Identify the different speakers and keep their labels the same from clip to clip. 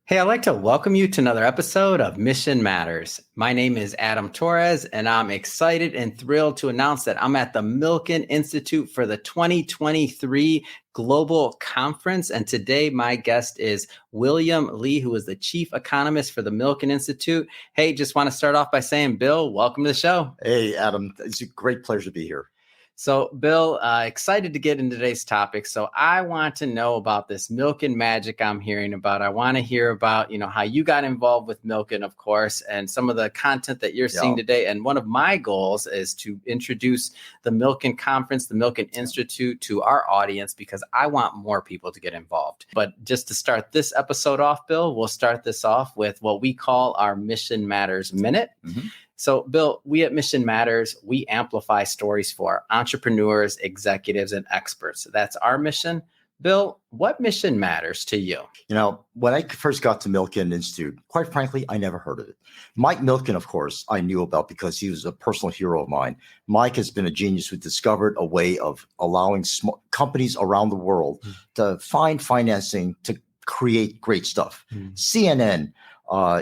Speaker 1: Hey, I'd like to welcome you to another episode of Mission Matters. My name is Adam Torres, and I'm excited and thrilled to announce that I'm at the Milken Institute for the 2023 Global Conference. And today, my guest is William Lee, who is the Chief Economist for the Milken Institute. Hey, just want to start off by saying, Bill, welcome to the show.
Speaker 2: Hey, Adam. It's a great pleasure to be here.
Speaker 1: So, Bill, excited to get into today's topic. So I want to know about this Milken magic I'm hearing about. I want to hear about, how you got involved with Milken, of course, and some of the content that you're seeing today. And one of my goals is to introduce the Milken Conference, the Milken Institute to our audience, because I want more people to get involved. But just to start this episode off, Bill, we'll start this off with what we call our Mission Matters Minute. Mm-hmm. So, Bill, we at Mission Matters, we amplify stories for entrepreneurs, executives, and experts. That's our mission. Bill, what mission matters to you?
Speaker 2: When I first got to Milken Institute, quite frankly, I never heard of it. Mike Milken, of course, I knew about because he was a personal hero of mine. Mike has been a genius who discovered a way of allowing companies around the world to find financing to create great stuff. CNN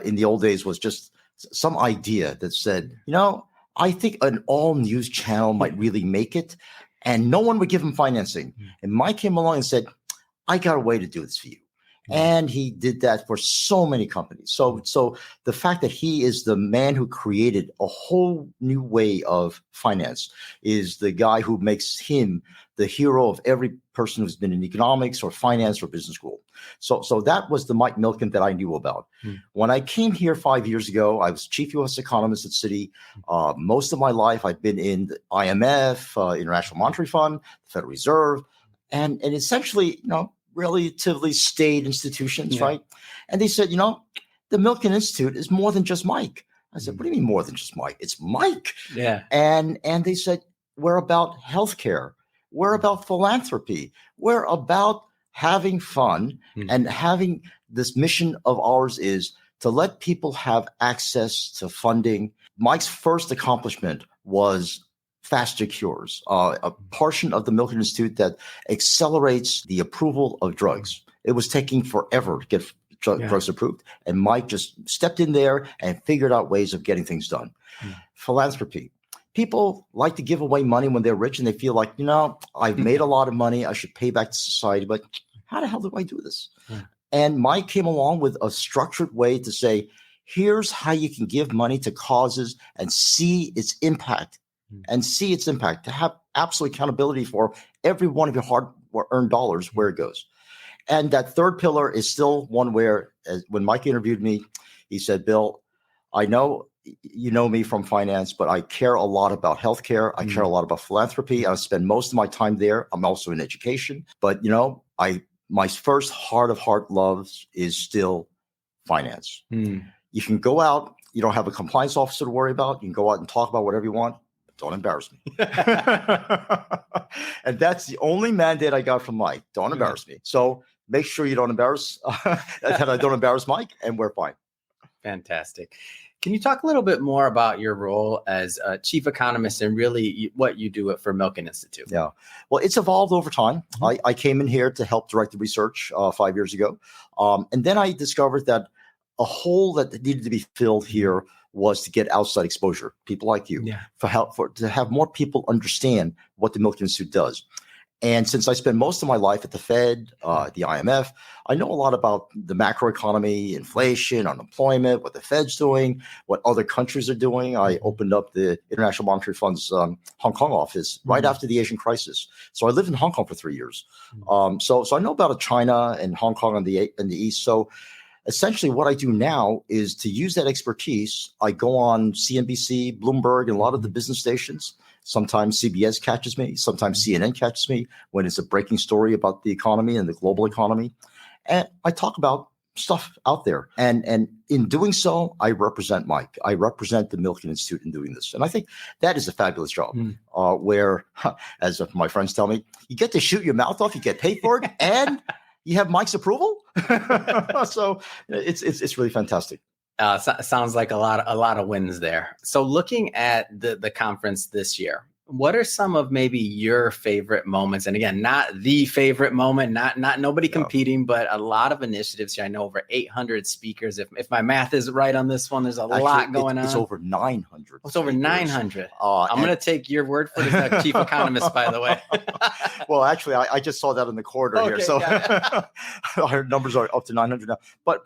Speaker 2: in the old days was just some idea that said, I think an all news channel might really make it, and no one would give him financing. And Mike came along and said, I got a way to do this for you. And he did that for so many companies. So the fact that he is the man who created a whole new way of finance is the guy who makes him the hero of every person who's been in economics or finance or business school. So that was the Mike Milken that I knew about. When I came here 5 years ago, I was chief U.S. economist at Citi. Most of my life, I've been in the IMF, International Monetary Fund, the Federal Reserve, and essentially, relatively staid institutions, right? And they said, the Milken Institute is more than just Mike. I said, what do you mean more than just Mike? It's Mike.
Speaker 1: Yeah.
Speaker 2: And they said, we're about healthcare. We're about philanthropy. We're about having fun and having this mission of ours is to let people have access to funding. Mike's first accomplishment was faster cures, a portion of the Milken Institute that accelerates the approval of drugs. It was taking forever to get drugs approved. And Mike just stepped in there and figured out ways of getting things done. Philanthropy. People like to give away money when they're rich and they feel like, I've made a lot of money. I should pay back to society. But how the hell do I do this? And Mike came along with a structured way to say, here's how you can give money to causes and see its impact. To have absolute accountability for every one of your hard-earned dollars, where it goes. And that third pillar is still one where, when Mike interviewed me, he said, Bill, I know you know me from finance, but I care a lot about healthcare. I care a lot about philanthropy. I spend most of my time there. I'm also in education. But, my first heart of heart loves is still finance. You can go out. You don't have a compliance officer to worry about. You can go out and talk about whatever you want. Don't embarrass me. And that's the only mandate I got from Mike. Don't embarrass me. So make sure you don't embarrass, that I don't embarrass Mike, and we're fine.
Speaker 1: Fantastic. Can you talk a little bit more about your role as a chief economist and really what you do for Milken Institute?
Speaker 2: Yeah. Well, it's evolved over time. I came in here to help direct the research 5 years ago. And then I discovered that a hole that needed to be filled here was to get outside exposure, people like you, to have more people understand what the Milken Institute does. And since I spent most of my life at the Fed, the IMF, I know a lot about the macroeconomy, inflation, unemployment, what the Fed's doing, what other countries are doing. I opened up the International Monetary Fund's Hong Kong office right after the Asian crisis. So I lived in Hong Kong for 3 years. So I know about China and Hong Kong in the East. So essentially what I do now is to use that expertise. I go on CNBC, Bloomberg, and a lot of the business stations. Sometimes CBS catches me. Sometimes CNN catches me when it's a breaking story about the economy and the global economy. And I talk about stuff out there. And in doing so, I represent Mike. I represent the Milken Institute in doing this. And I think that is a fabulous job where, as my friends tell me, you get to shoot your mouth off, you get paid for it, and you have Mike's approval. So it's really fantastic.
Speaker 1: Sounds like a lot of wins there. So looking at the conference this year, What are some of maybe your favorite moments? And again, not the favorite moment, not nobody competing, but a lot of initiatives here. I know over 800 speakers. If my math is right on this one, there's lot going on.
Speaker 2: It's over 900.
Speaker 1: It's over 900. I'm going to take your word for it as the chief economist, by the way.
Speaker 2: Well, actually, I just saw that in the corridor here. So our numbers are up to 900 now. But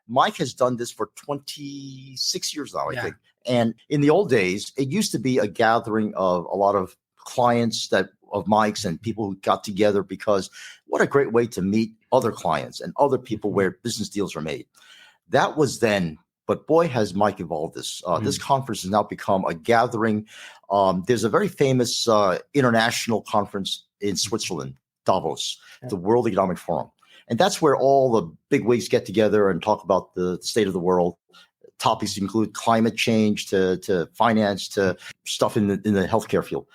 Speaker 2: Mike has done this for 26 years now, I think. And in the old days, it used to be a gathering of a lot of clients of Mike's and people who got together, because what a great way to meet other clients and other people where business deals are made. That was then, but boy, has Mike evolved this. This conference has now become a gathering. There's a very famous international conference in Switzerland, Davos, the World Economic Forum. And that's where all the big wigs get together and talk about the state of the world. Topics include climate change to finance to stuff in the healthcare field.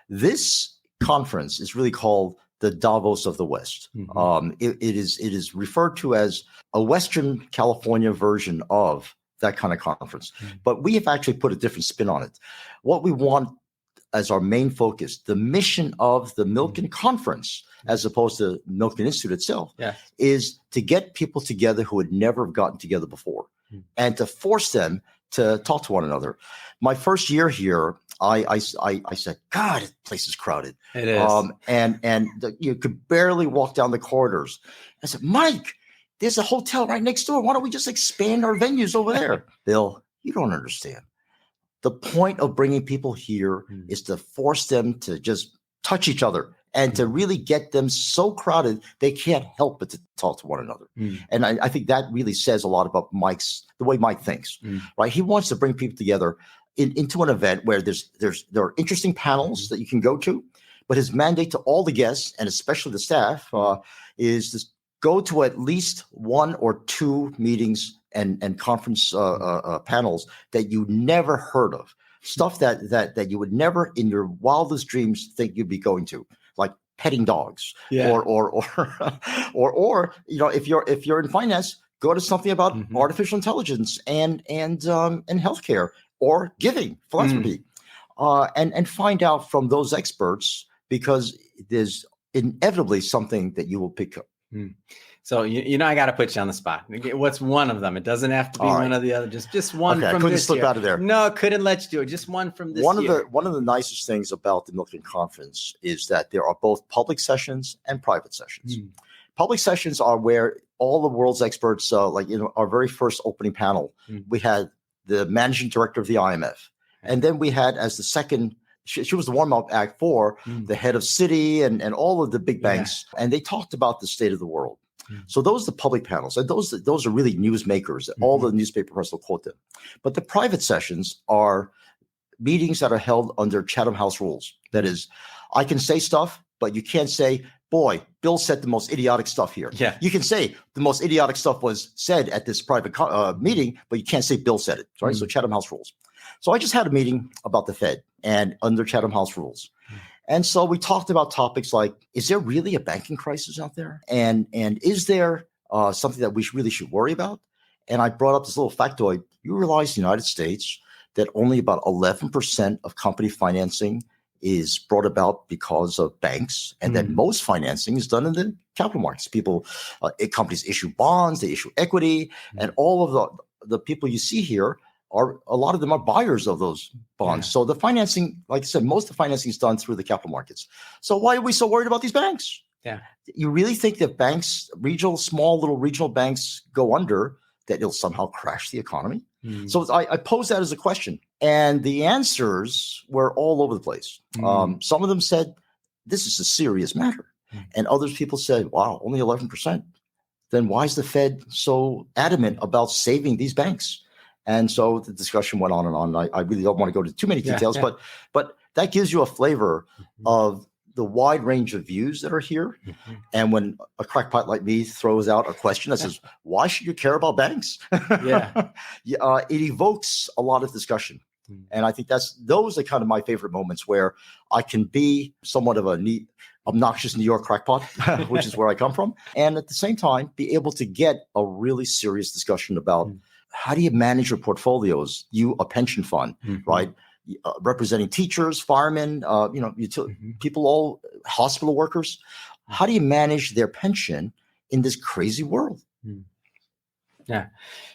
Speaker 2: This conference is really called the Davos of the West. It is referred to as a Western California version of that kind of conference. But we have actually put a different spin on it. What we want as our main focus, the mission of the Milken Conference, as opposed to Milken Institute itself, is to get people together who had never gotten together before. And to force them to talk to one another. My first year here, I said, God, this place is crowded.
Speaker 1: It is.
Speaker 2: And you could barely walk down the corridors. I said, Mike, there's a hotel right next door. Why don't we just expand our venues over there? Bill, you don't understand. The point of bringing people here is to force them to just touch each other and to really get them so crowded they can't help but to talk to one another. And I think that really says a lot about the way Mike thinks, right? He wants to bring people together into an event where there are interesting panels that you can go to, but his mandate to all the guests and especially the staff is to go to at least one or two meetings and conference panels that you never heard of, stuff that you would never in your wildest dreams think you'd be going to, like petting dogs, or if you're in finance, go to something about artificial intelligence and healthcare or giving, philanthropy, and find out from those experts, because there's inevitably something that you will pick up.
Speaker 1: So I got to put you on the spot. What's one of them? It doesn't have to be one or the other. Just one from
Speaker 2: couldn't
Speaker 1: this
Speaker 2: slip
Speaker 1: year.
Speaker 2: out of there.
Speaker 1: No, couldn't let you do it. Just one from this year.
Speaker 2: One of the nicest things about the Milken Conference is that there are both public sessions and private sessions. Public sessions are where all the world's experts, our very first opening panel, we had the managing director of the IMF, and then we had as the second. She was the warm-up act for the head of Citi and all of the big banks, and they talked about the state of the world. So those are the public panels, and those are really newsmakers. All the newspaper press will quote them. But the private sessions are meetings that are held under Chatham House rules. That is, I can say stuff, but you can't say, boy, Bill said the most idiotic stuff here. You can say the most idiotic stuff was said at this private meeting, but you can't say Bill said it, right? So Chatham House rules. So I just had a meeting about the Fed and under Chatham House rules. And so we talked about topics like, is there really a banking crisis out there? And is there something that we really should worry about? And I brought up this little factoid. You realize in the United States that only about 11% of company financing is brought about because of banks, and that most financing is done in the capital markets. Companies issue bonds, they issue equity, and all of the people you see here a lot of them are buyers of those bonds. So the financing, like I said, most of the financing is done through the capital markets. So why are we so worried about these banks? You really think that banks, small little regional banks go under, that it'll somehow crash the economy? So I posed that as a question, and the answers were all over the place. Some of them said, this is a serious matter. And other people said, wow, only 11%. Then why is the Fed so adamant about saving these banks? And so the discussion went on and on. I really don't want to go into too many details, but that gives you a flavor of the wide range of views that are here. And when a crackpot like me throws out a question that says, why should you care about banks? It evokes a lot of discussion. And I think those are kind of my favorite moments where I can be somewhat of a neat, obnoxious New York crackpot, which is where I come from. And at the same time, be able to get a really serious discussion about how do you manage your portfolios? You, a pension fund, right? representing teachers, firemen, people, all hospital workers. How do you manage their pension in this crazy world?
Speaker 1: Yeah.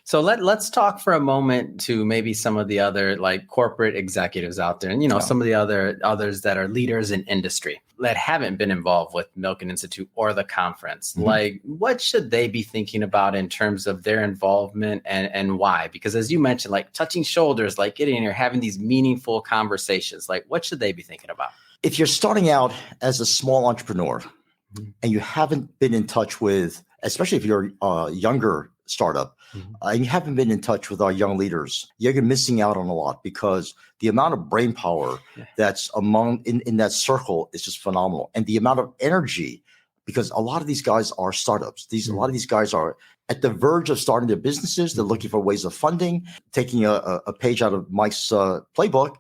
Speaker 1: So let's talk for a moment to maybe some of the other like corporate executives out there, and some of the others that are leaders in industry that haven't been involved with Milken Institute or the conference. Like, what should they be thinking about in terms of their involvement and why? Because as you mentioned, like touching shoulders, like getting in here, having these meaningful conversations, like what should they be thinking about?
Speaker 2: If you're starting out as a small entrepreneur and you haven't been in touch with, especially if you're a younger startup, and you haven't been in touch with our young leaders, you're missing out on a lot, because the amount of brain power that's in that circle is just phenomenal. And the amount of energy, because a lot of these guys are startups. A lot of these guys are at the verge of starting their businesses. They're looking for ways of funding, taking a page out of Mike's playbook.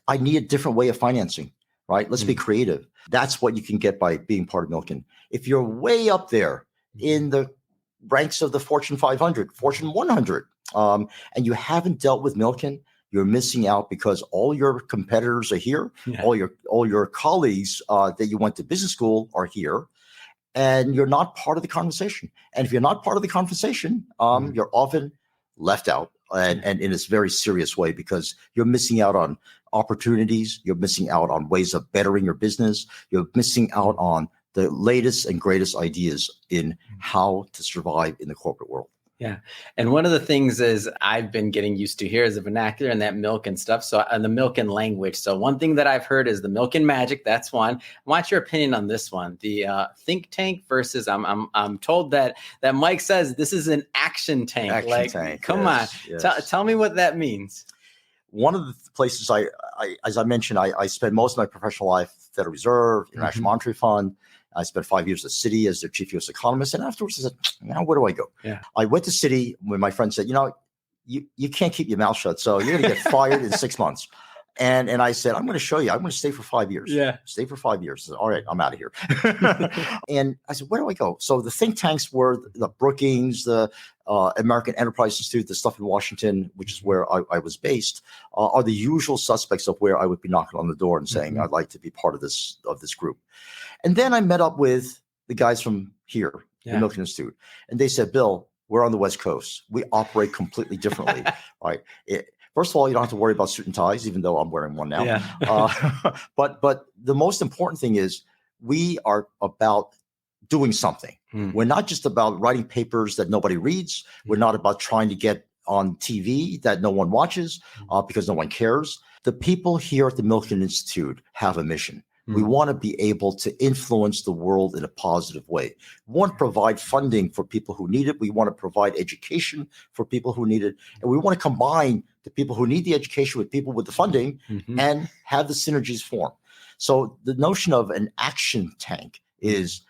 Speaker 2: I need a different way of financing, right? Let's be creative. That's what you can get by being part of Milken. If you're way up there in the ranks of the Fortune 500, Fortune 100, and you haven't dealt with Milken, you're missing out, because all your competitors are here. All your colleagues that you went to business school are here, and you're not part of the conversation. And if you're not part of the conversation, you're often left out, and in a very serious way, because you're missing out on opportunities. You're missing out on ways of bettering your business. You're missing out on the latest and greatest ideas in how to survive in the corporate world.
Speaker 1: Yeah. And one of the things is I've been getting used to here is the vernacular and that Milken stuff. So the Milken language. So one thing that I've heard is the Milken magic. That's one. I want your opinion on this one. The think tank versus I'm told that Mike says this is an action tank. Come on. Yes. Tell me what that means.
Speaker 2: One of the places as I mentioned, I spent most of my professional life, Federal Reserve, International Monetary Fund. I spent 5 years at Citi as their chief U.S. economist. And afterwards I said, now where do I go? I went to Citi when my friend said, you can't keep your mouth shut. So you're going to get fired in 6 months. And I said, I'm going to show you. I'm going to stay for 5 years. Stay for 5 years. I said, all right, I'm out of here. And I said, where do I go? So the think tanks were the Brookings, the American Enterprise Institute, the stuff in Washington, which is where I was based, are the usual suspects of where I would be knocking on the door and saying, I'd like to be part of this group. And then I met up with the guys from here, the Milken Institute, and they said, Bill, we're on the West Coast. We operate completely differently, right? First of all, you don't have to worry about suit and ties, even though I'm wearing one now. But the most important thing is we are about doing something. We're not just about writing papers that nobody reads. We're not about trying to get on TV that no one watches because no one cares. The people here at the Milken Institute have a mission. We want to be able to influence the world in a positive way. We want to provide funding for people who need it. We want to provide education for people who need it. And we want to combine the people who need the education with people with the funding and have the synergies form. So the notion of an action tank is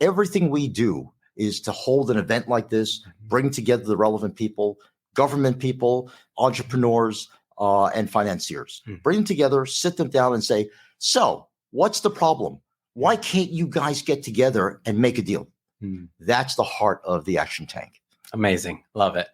Speaker 2: everything we do is to hold an event like this, bring together the relevant people, government people, entrepreneurs, and financiers. Bring them together, sit them down and say, so what's the problem? Why can't you guys get together and make a deal? That's the heart of the action tank.
Speaker 1: Amazing. Love it.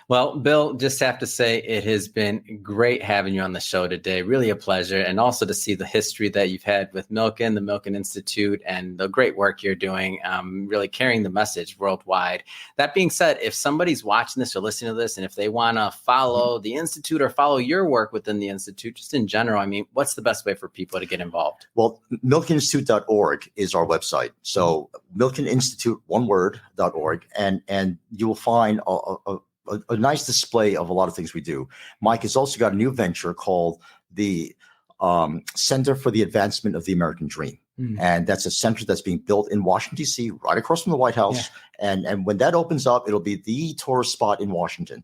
Speaker 1: Well, Bill, just have to say it has been great having you on the show today. Really a pleasure. And also to see the history that you've had with Milken, the Milken Institute, and the great work you're doing, really carrying the message worldwide. That being said, if somebody's watching this or listening to this, and if they want to follow the Institute or follow your work within the Institute, just in general, I mean, what's the best way for people to get involved?
Speaker 2: Well, milkeninstitute.org is our website. So milkeninstitute, one word, .org, and you will find a nice display of a lot of things we do. Mike has also got a new venture called the Center for the Advancement of the American Dream. And that's a center that's being built in Washington, D.C., right across from the White House. And when that opens up, it'll be the tourist spot in Washington.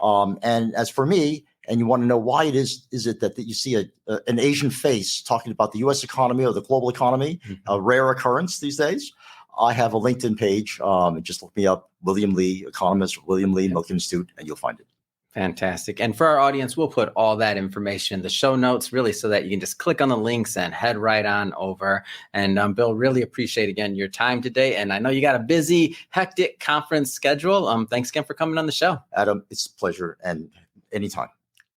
Speaker 2: And as for me, and you want to know why it is it that you see an Asian face talking about the U.S. economy or the global economy, a rare occurrence these days, I have a LinkedIn page. Just look me up, William Lee, economist, William Lee, Milken Institute, and you'll find it.
Speaker 1: Fantastic. And for our audience, we'll put all that information in the show notes, really, so that you can just click on the links and head right on over. And Bill, really appreciate, again, your time today. And I know you got a busy, hectic conference schedule. Thanks again for coming on the show.
Speaker 2: Adam, it's a pleasure, and anytime.